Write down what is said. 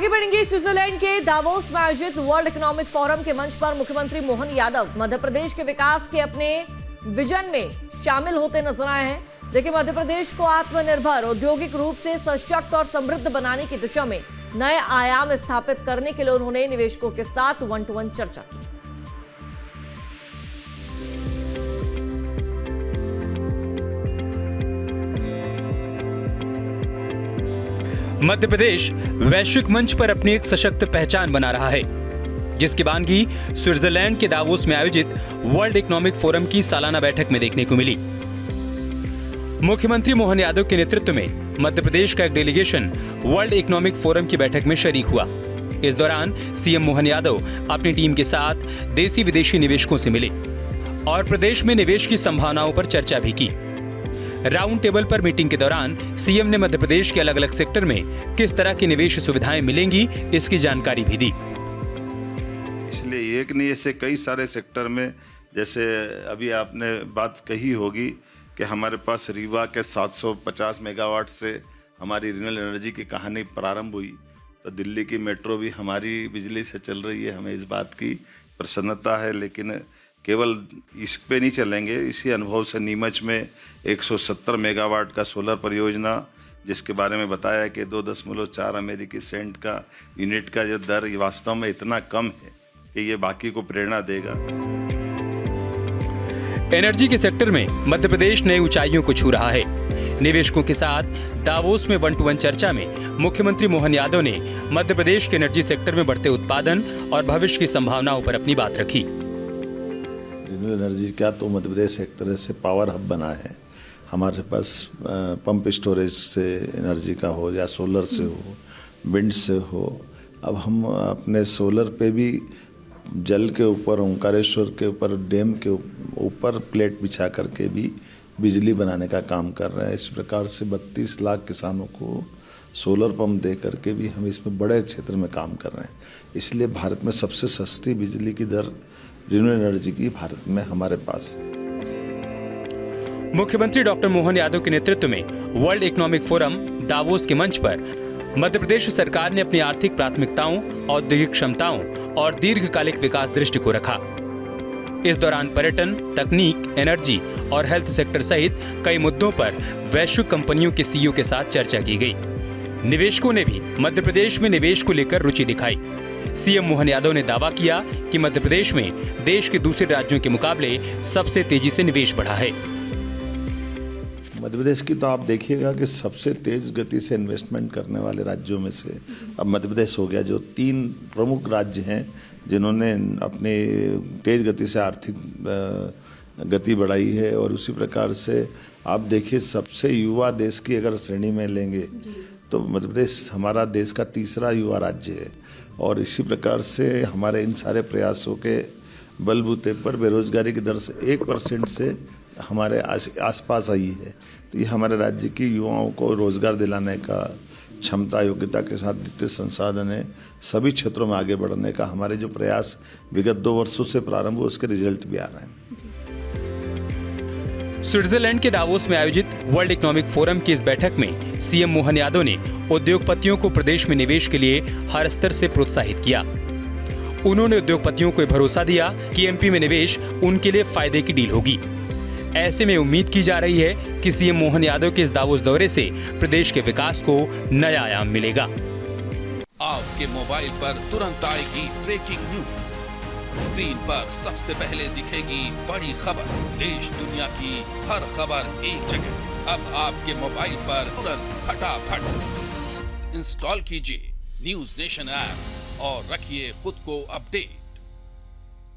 आगे बढ़ेंगे। स्विट्जरलैंड के दावोस में आयोजित वर्ल्ड इकोनॉमिक फोरम के मंच पर मुख्यमंत्री मोहन यादव मध्य प्रदेश के विकास के अपने विजन में शामिल होते नजर आए हैं। देखिए, मध्य प्रदेश को आत्मनिर्भर, औद्योगिक रूप से सशक्त और समृद्ध बनाने की दिशा में नए आयाम स्थापित करने के लिए उन्होंने निवेशकों के साथ 1-to-1 चर्चा की। मध्य प्रदेश वैश्विक मंच पर अपनी एक सशक्त पहचान बना रहा है, जिसकी वानगी स्विट्जरलैंड के दावोस में आयोजित वर्ल्ड इकोनॉमिक फोरम की सालाना बैठक में देखने को मिली। मुख्यमंत्री मोहन यादव के नेतृत्व में मध्य प्रदेश का एक डेलीगेशन वर्ल्ड इकोनॉमिक फोरम की बैठक में शरीक हुआ। इस दौरान सीएम मोहन यादव अपनी टीम के साथ देसी विदेशी निवेशकों से मिले और प्रदेश में निवेश की संभावनाओं पर चर्चा भी की। राउंड टेबल पर मीटिंग के दौरान सीएम ने मध्य प्रदेश के अलग अलग सेक्टर में किस तरह की निवेश सुविधाएं मिलेंगी, इसकी जानकारी भी दी। इसलिए एक नहीं, ऐसे कई सारे सेक्टर में, जैसे अभी आपने बात कही होगी कि हमारे पास रीवा के 750 मेगावाट से हमारी रिन्यूएबल एनर्जी की कहानी प्रारंभ हुई, तो दिल्ली की मेट्रो भी हमारी बिजली से चल रही है। हमें इस बात की प्रसन्नता है, लेकिन केवल इस पे नहीं चलेंगे। इसी अनुभव से नीमच में 170 मेगावाट का सोलर परियोजना, जिसके बारे में बताया कि 2.4 अमेरिकी सेंट का यूनिट का जो दर वास्तव में इतना कम है कि ये बाकी को प्रेरणा देगा। एनर्जी के सेक्टर में मध्य प्रदेश नई ऊंचाइयों को छू रहा है। निवेशकों के साथ दावोस में 1-to-1 चर्चा में मुख्यमंत्री मोहन यादव ने मध्य प्रदेश के एनर्जी सेक्टर में बढ़ते उत्पादन और भविष्य की संभावनाओं पर अपनी बात रखी। रिन्यूएबल एनर्जी का तो मध्य प्रदेश एक तरह से पावर हब बना है। हमारे पास पंप स्टोरेज से एनर्जी का हो या सोलर से हो, विंड से हो। अब हम अपने सोलर पे भी जल के ऊपर, ओंकारेश्वर के ऊपर, डैम के ऊपर प्लेट बिछा करके भी बिजली बनाने का काम कर रहे हैं। इस प्रकार से 32 लाख किसानों को सोलर पंप दे करके भी हम इसमें बड़े क्षेत्र में काम कर रहे हैं। इसलिए भारत में सबसे सस्ती बिजली की दर रिन्यूएबल एनर्जी की भारत में हमारे पास है। मुख्यमंत्री डॉक्टर मोहन यादव के नेतृत्व में वर्ल्ड इकोनॉमिक फोरम दावोस के मंच पर मध्य प्रदेश सरकार ने अपनी आर्थिक प्राथमिकताओं, औद्योगिक क्षमताओं और दीर्घकालिक विकास दृष्टि को रखा। इस दौरान पर्यटन, तकनीक, एनर्जी और हेल्थ सेक्टर सहित कई मुद्दों पर वैश्विक कंपनियों के सीईओ के साथ चर्चा की गई। निवेशकों ने भी मध्य प्रदेश में निवेश को लेकर रुचि दिखाई। सीएम मोहन यादव ने दावा किया कि मध्य प्रदेश में देश के दूसरे राज्यों के मुकाबले सबसे तेजी से निवेश बढ़ा है। मध्य प्रदेश की तो आप देखिएगा कि सबसे तेज गति से इन्वेस्टमेंट करने वाले राज्यों में से अब मध्य प्रदेश हो गया, जो 3 प्रमुख राज्य हैं जिन्होंने अपने तेज गति से आर्थिक गति बढ़ाई है। और उसी प्रकार से आप देखिए, सबसे युवा देश की अगर श्रेणी में लेंगे तो मध्य प्रदेश हमारा देश का तीसरा युवा राज्य है। और इसी प्रकार से हमारे इन सारे प्रयासों के बलबूते पर बेरोजगारी की दर से 1% से हमारे आसपास आई है। तो ये हमारे राज्य की युवाओं को रोजगार दिलाने का, क्षमता, योग्यता के साथ वित्तीय संसाधन है, सभी क्षेत्रों में आगे बढ़ने का हमारे जो प्रयास विगत 2 वर्षों से प्रारंभ हुए, उसके रिजल्ट भी आ रहे हैं। स्विट्जरलैंड के दावोस में आयोजित वर्ल्ड इकोनॉमिक फोरम की इस बैठक में सीएम मोहन यादव ने उद्योगपतियों को प्रदेश में निवेश के लिए हर स्तर से प्रोत्साहित किया। उन्होंने उद्योगपतियों को भरोसा दिया कि एमपी में निवेश उनके लिए फायदे की डील होगी। ऐसे में उम्मीद की जा रही है कि सीएम मोहन यादव के इस दावोस दौरे से प्रदेश के विकास को नया आयाम मिलेगा। आपके मोबाइल पर तुरंत आएगी ब्रेकिंग न्यूज। स्क्रीन पर सबसे पहले दिखेगी बड़ी खबर। देश दुनिया की हर खबर एक जगह। अब आपके मोबाइल पर तुरंत फटाफट इंस्टॉल कीजिए न्यूज नेशन ऐप और रखिए खुद को अपडेट।